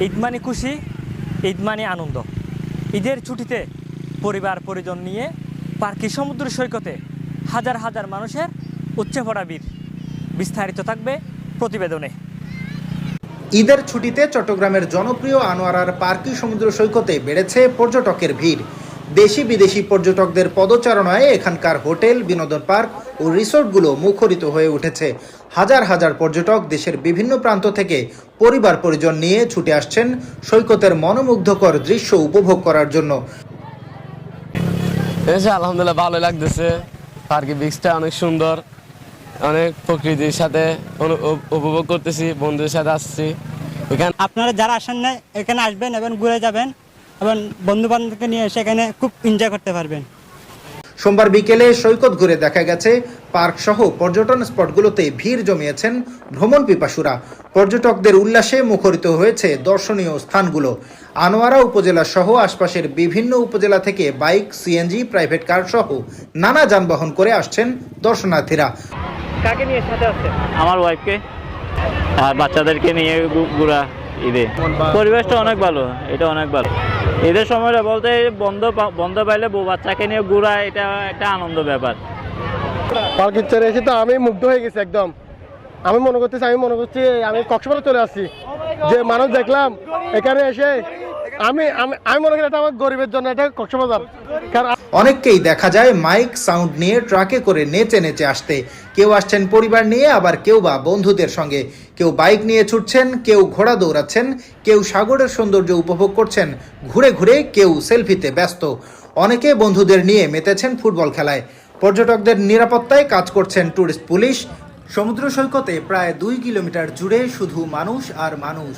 ঈদ মানে খুশি, ঈদ মানে আনন্দ। ঈদের ছুটিতে পরিবার পরিজন নিয়ে পার্কি সমুদ্র সৈকতে হাজার হাজার মানুষের উপচে পড়া ভিড়। বিস্তারিত থাকবে প্রতিবেদনে। ঈদের ছুটিতে চট্টগ্রামের জনপ্রিয় আনোয়ারার পার্কি সমুদ্র সৈকতে বেড়েছে পর্যটকের ভিড়। দেশি বিদেশি পর্যটকদের পদচারণায় এখানকার হোটেল, বিনোদন পার্ক ও রিসোর্টগুলো মুখরিত হয়ে উঠেছে। হাজার হাজার পর্যটক দেশের বিভিন্ন প্রান্ত থেকে পরিবার পরিজন নিয়ে ছুটে আসছেন সৈকতের মনোমুগ্ধকর দৃশ্য উপভোগ করার জন্য। আলহামদুলিল্লাহ ভালো লাগতেছে। পার্কি বিচটা অনেক সুন্দর, অনেক প্রকৃতির সাথে উপভোগ করতেছি, বন্ধুদের সাথে আসছি। এখানে আপনারা যারা আসেন না এখানে আসবেন এবং ঘুরে যাবেন এবং বন্ধু বান্ধবকে নিয়ে এসে এখানে খুব এনজয় করতে পারবেন। সোমবার বিকেলে সৈকত ঘুরে দেখা গেছে পার্ক সহ পর্যটন স্পটগুলোতে ভিড় জমিয়েছেন ভ্রমণ পিপাসুরা। পর্যটকদের উল্লাসে মুখরিত হয়েছে দর্শনীয় স্থানগুলো। আনোয়ারা উপজেলা সহ আশপাশের বিভিন্ন উপজেলা থেকে বাইক, সিএনজি, প্রাইভেট কার সহ নানা যানবাহন করে আসছেন দর্শনার্থীরা। কাকে নিয়ে সাথে আসছেন? আমার ওয়াইফকে আর বাচ্চাদেরকে নিয়ে ঘোরা ঈদে। পরিবেশটা অনেক ভালো, এটা অনেক ভালো। ঈদের সময়টা বলতে বন্ধ পাইলে বউ বাচ্চাকে নিয়ে ঘোরা, এটা একটা আনন্দ ব্যাপার। পার্কের চলে এসে তো আমি মুগ্ধ হয়ে গেছি একদম। আমি মনে করছি আমি কক্সবাজার চলে আসছি। যে মানুষ দেখলাম এখানে এসে আমি মনে করি এটা আমার গরিবের জন্য এটা কক্সবাজার। কারণ অনেককেই দেখা যায় মাইক সাউন্ড নিয়ে ট্রাকে করে নেচে নেচে আসতে। কেউ আসছেন পরিবার নিয়ে, আবার কেউ বা বন্ধুদের সঙ্গে। কেউ বাইক নিয়ে ছুটছেন, কেউ ঘোড়া দৌড়াচ্ছেন, কেউ সাগরের সৌন্দর্য উপভোগ করছেন ঘুরে ঘুরে, কেউ সেলফিতে ব্যস্ত। অনেকে বন্ধুদের নিয়ে মেতেছেন ফুটবল খেলায়। পর্যটকদের নিরাপত্তায় কাজ করছেন ট্যুরিস্ট পুলিশ। সমুদ্র সৈকতে প্রায় 2 কিলোমিটার জুড়ে শুধু মানুষ আর মানুষ।